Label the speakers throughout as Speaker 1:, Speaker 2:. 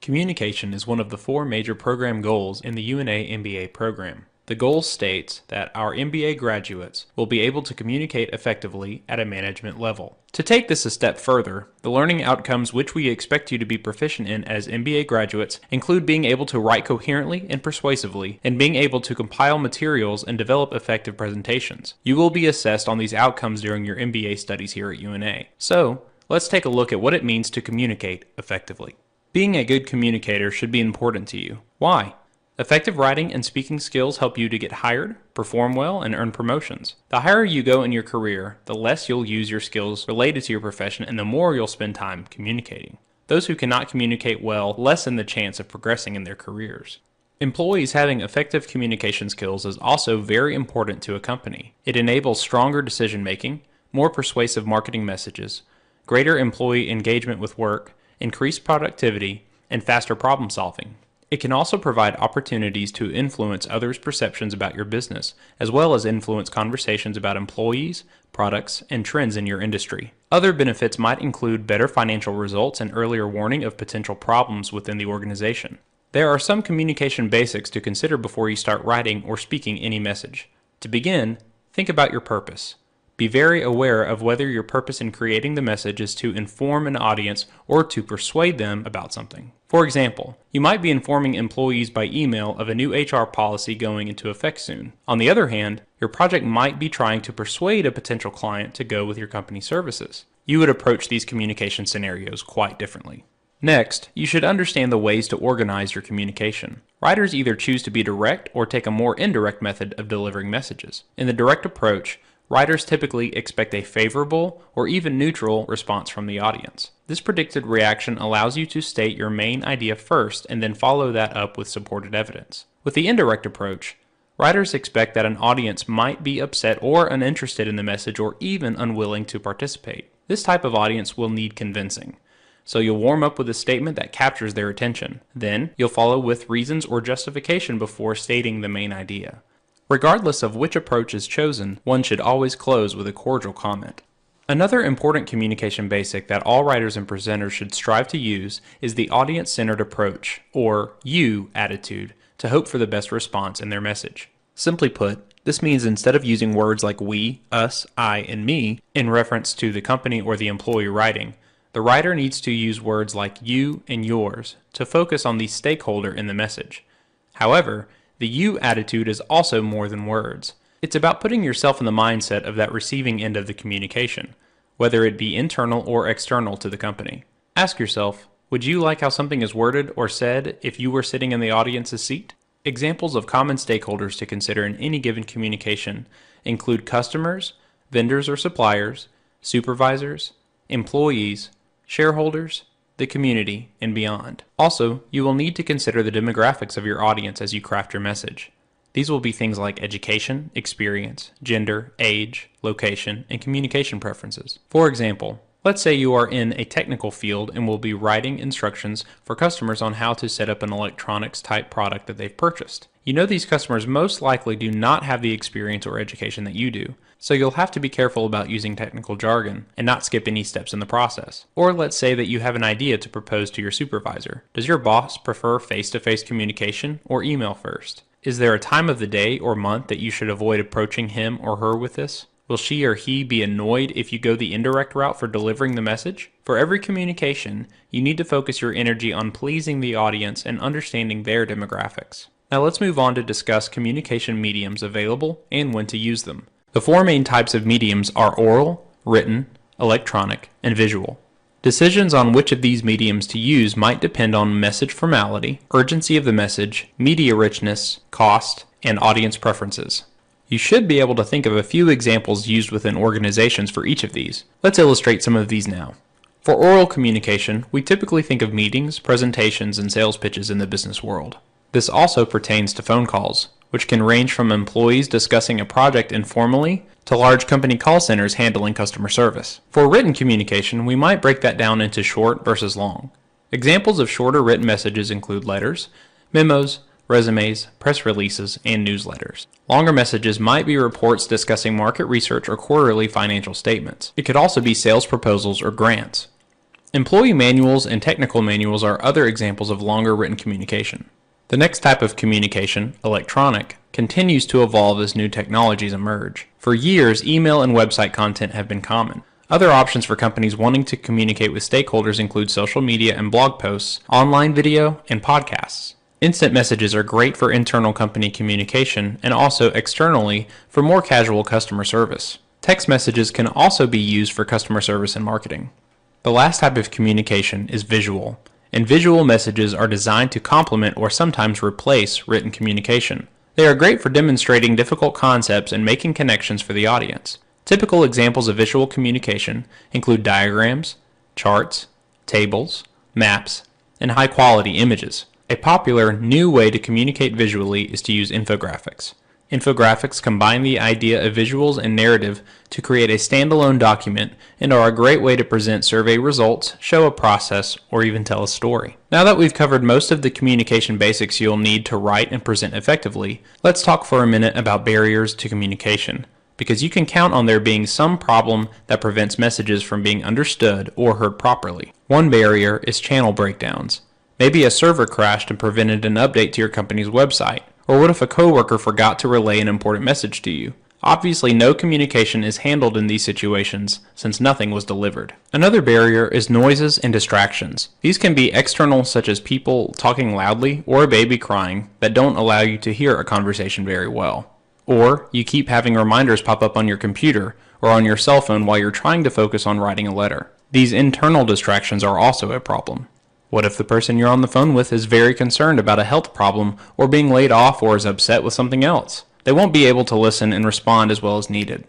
Speaker 1: Communication is one of the four major program goals in the UNA MBA program. The goal states that our MBA graduates will be able to communicate effectively at a management level. To take this a step further, the learning outcomes which we expect you to be proficient in as MBA graduates include being able to write coherently and persuasively, and being able to compile materials and develop effective presentations. You will be assessed on these outcomes during your MBA studies here at UNA. So, let's take a look at what it means to communicate effectively. Being a good communicator should be important to you. Why? Effective writing and speaking skills help you to get hired, perform well, and earn promotions. The higher you go in your career, the less you'll use your skills related to your profession and the more you'll spend time communicating. Those who cannot communicate well lessen the chance of progressing in their careers. Employees having effective communication skills is also very important to a company. It enables stronger decision making, more persuasive marketing messages, greater employee engagement with work, increased productivity, and faster problem solving. It can also provide opportunities to influence others' perceptions about your business, as well as influence conversations about employees, products, and trends in your industry. Other benefits might include better financial results and earlier warning of potential problems within the organization. There are some communication basics to consider before you start writing or speaking any message. To begin, think about your purpose. Be very aware of whether your purpose in creating the message is to inform an audience or to persuade them about something. For example, you might be informing employees by email of a new HR policy going into effect soon. On the other hand, your project might be trying to persuade a potential client to go with your company's services. You would approach these communication scenarios quite differently. Next, you should understand the ways to organize your communication. Writers either choose to be direct or take a more indirect method of delivering messages. In the direct approach, writers typically expect a favorable or even neutral response from the audience. This predicted reaction allows you to state your main idea first and then follow that up with supported evidence. With the indirect approach, writers expect that an audience might be upset or uninterested in the message or even unwilling to participate. This type of audience will need convincing. So you'll warm up with a statement that captures their attention. Then, you'll follow with reasons or justification before stating the main idea. Regardless of which approach is chosen, one should always close with a cordial comment. Another important communication basic that all writers and presenters should strive to use is the audience-centered approach, or you attitude, to hope for the best response in their message. Simply put, this means instead of using words like we, us, I, and me in reference to the company or the employee writing, the writer needs to use words like you and yours to focus on the stakeholder in the message. However, the you attitude is also more than words. It's about putting yourself in the mindset of that receiving end of the communication, whether it be internal or external to the company. Ask yourself, would you like how something is worded or said if you were sitting in the audience's seat? Examples of common stakeholders to consider in any given communication include customers, vendors or suppliers, supervisors, employees, shareholders, the community, and beyond. Also, you will need to consider the demographics of your audience as you craft your message. These will be things like education, experience, gender, age, location, and communication preferences. For example, let's say you are in a technical field and will be writing instructions for customers on how to set up an electronics type product that they've purchased. You know these customers most likely do not have the experience or education that you do, so you'll have to be careful about using technical jargon and not skip any steps in the process. Or let's say that you have an idea to propose to your supervisor. Does your boss prefer face-to-face communication or email first? Is there a time of the day or month that you should avoid approaching him or her with this? Will she or he be annoyed if you go the indirect route for delivering the message? For every communication, you need to focus your energy on pleasing the audience and understanding their demographics. Now let's move on to discuss communication mediums available and when to use them. The four main types of mediums are oral, written, electronic, and visual. Decisions on which of these mediums to use might depend on message formality, urgency of the message, media richness, cost, and audience preferences. You should be able to think of a few examples used within organizations for each of these. Let's illustrate some of these now. For oral communication, we typically think of meetings, presentations, and sales pitches in the business world. This also pertains to phone calls, which can range from employees discussing a project informally to large company call centers handling customer service. For written communication, we might break that down into short versus long. Examples of shorter written messages include letters, memos, resumes, press releases, and newsletters. Longer messages might be reports discussing market research or quarterly financial statements. It could also be sales proposals or grants. Employee manuals and technical manuals are other examples of longer written communication. The next type of communication, electronic, continues to evolve as new technologies emerge. For years, email and website content have been common. Other options for companies wanting to communicate with stakeholders include social media and blog posts, online video, and podcasts. Instant messages are great for internal company communication and also externally for more casual customer service. Text messages can also be used for customer service and marketing. The last type of communication is visual, and visual messages are designed to complement or sometimes replace written communication. They are great for demonstrating difficult concepts and making connections for the audience. Typical examples of visual communication include diagrams, charts, tables, maps, and high-quality images. A popular new way to communicate visually is to use infographics. Infographics combine the idea of visuals and narrative to create a standalone document and are a great way to present survey results, show a process, or even tell a story. Now that we've covered most of the communication basics you'll need to write and present effectively, let's talk for a minute about barriers to communication, because you can count on there being some problem that prevents messages from being understood or heard properly. One barrier is channel breakdowns. Maybe a server crashed and prevented an update to your company's website. Or what if a coworker forgot to relay an important message to you? Obviously, no communication is handled in these situations since nothing was delivered. Another barrier is noises and distractions. These can be external, such as people talking loudly or a baby crying that don't allow you to hear a conversation very well. Or you keep having reminders pop up on your computer or on your cell phone while you're trying to focus on writing a letter. These internal distractions are also a problem. What if the person you're on the phone with is very concerned about a health problem or being laid off or is upset with something else? They won't be able to listen and respond as well as needed.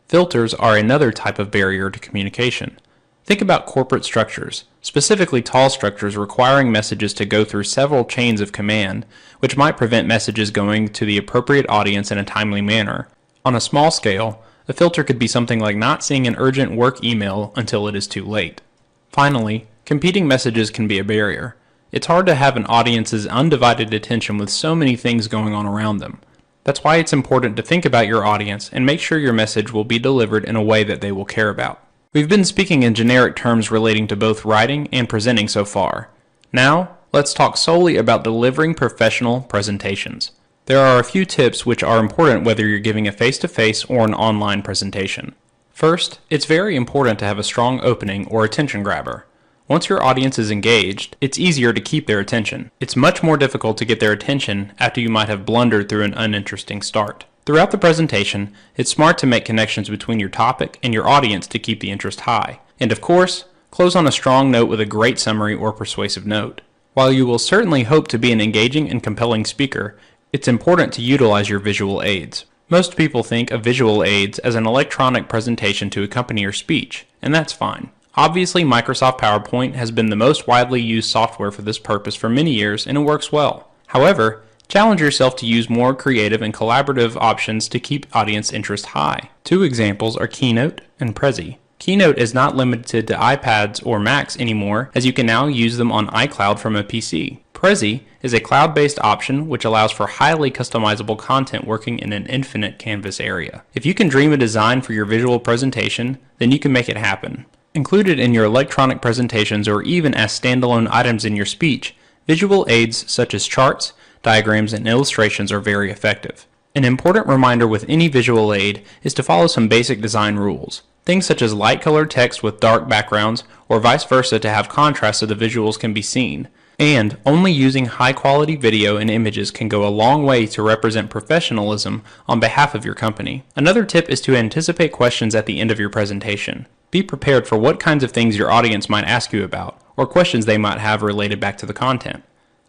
Speaker 1: Filters are another type of barrier to communication. Think about corporate structures, specifically tall structures requiring messages to go through several chains of command, which might prevent messages going to the appropriate audience in a timely manner. On a small scale, a filter could be something like not seeing an urgent work email until it is too late. Finally, competing messages can be a barrier. It's hard to have an audience's undivided attention with so many things going on around them. That's why it's important to think about your audience and make sure your message will be delivered in a way that they will care about. We've been speaking in generic terms relating to both writing and presenting so far. Now, let's talk solely about delivering professional presentations. There are a few tips which are important whether you're giving a face-to-face or an online presentation. First, it's very important to have a strong opening or attention grabber. Once your audience is engaged, it's easier to keep their attention. It's much more difficult to get their attention after you might have blundered through an uninteresting start. Throughout the presentation, it's smart to make connections between your topic and your audience to keep the interest high. And of course, close on a strong note with a great summary or persuasive note. While you will certainly hope to be an engaging and compelling speaker, it's important to utilize your visual aids. Most people think of visual aids as an electronic presentation to accompany your speech, and that's fine. Obviously, Microsoft PowerPoint has been the most widely used software for this purpose for many years, and it works well. However, challenge yourself to use more creative and collaborative options to keep audience interest high. Two examples are Keynote and Prezi. Keynote is not limited to iPads or Macs anymore, as you can now use them on iCloud from a PC. Prezi is a cloud-based option which allows for highly customizable content working in an infinite canvas area. If you can dream a design for your visual presentation, then you can make it happen. Included in your electronic presentations or even as standalone items in your speech, visual aids such as charts, diagrams, and illustrations are very effective. An important reminder with any visual aid is to follow some basic design rules. Things such as light-colored text with dark backgrounds or vice versa to have contrast so the visuals can be seen. And only using high-quality video and images can go a long way to represent professionalism on behalf of your company. Another tip is to anticipate questions at the end of your presentation. Be prepared for what kinds of things your audience might ask you about, or questions they might have related back to the content.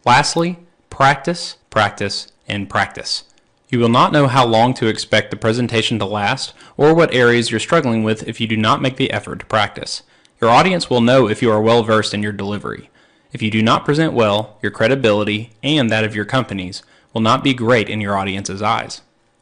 Speaker 1: Lastly, practice, practice, and practice. You will not know how long to expect the presentation to last, or what areas you're struggling with if you do not make the effort to practice. Your audience will know if you are well versed in your delivery. If you do not present well, your credibility, and that of your company's, will not be great in your audience's eyes.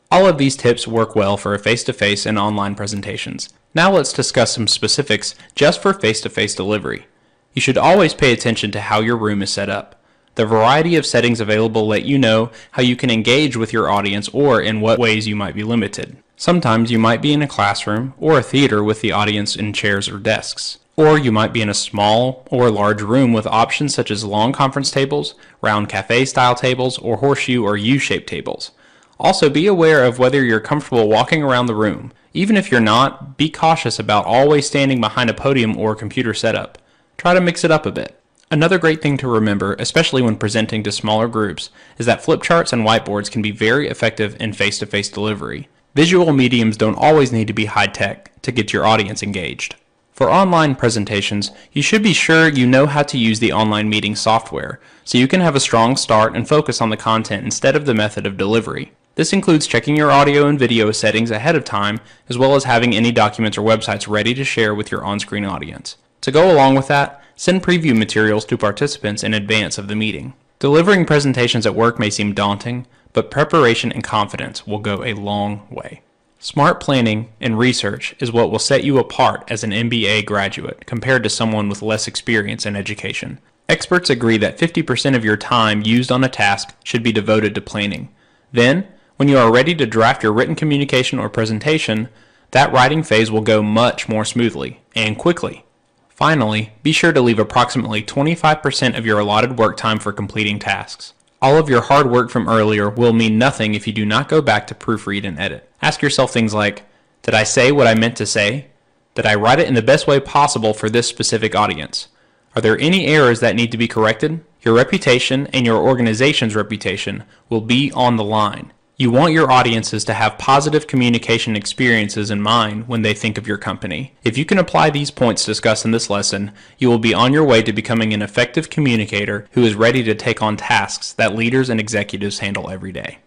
Speaker 1: All of these tips work well for face-to-face and online presentations. Now let's discuss some specifics just for face-to-face delivery. You should always pay attention to how your room is set up. The variety of settings available let you know how you can engage with your audience or in what ways you might be limited. Sometimes you might be in a classroom or a theater with the audience in chairs or desks. Or you might be in a small or large room with options such as long conference tables, round cafe-style tables, or horseshoe or U-shaped tables. Also, be aware of whether you're comfortable walking around the room. Even if you're not, be cautious about always standing behind a podium or computer setup. Try to mix it up a bit. Another great thing to remember, especially when presenting to smaller groups, is that flip charts and whiteboards can be very effective in face-to-face delivery. Visual mediums don't always need to be high-tech to get your audience engaged. For online presentations, you should be sure you know how to use the online meeting software, so you can have a strong start and focus on the content instead of the method of delivery. This includes checking your audio and video settings ahead of time, as well as having any documents or websites ready to share with your on-screen audience. To go along with that, send preview materials to participants in advance of the meeting. Delivering presentations at work may seem daunting, but preparation and confidence will go a long way. Smart planning and research is what will set you apart as an MBA graduate compared to someone with less experience in education. Experts agree that 50% of your time used on a task should be devoted to planning. Then, when you are ready to draft your written communication or presentation, that writing phase will go much more smoothly and quickly. Finally, be sure to leave approximately 25% of your allotted work time for completing tasks. All of your hard work from earlier will mean nothing if you do not go back to proofread and edit. Ask yourself things like, did I say what I meant to say? Did I write it in the best way possible for this specific audience? Are there any errors that need to be corrected? Your reputation and your organization's reputation will be on the line. You want your audiences to have positive communication experiences in mind when they think of your company. If you can apply these points discussed in this lesson, you will be on your way to becoming an effective communicator who is ready to take on tasks that leaders and executives handle every day.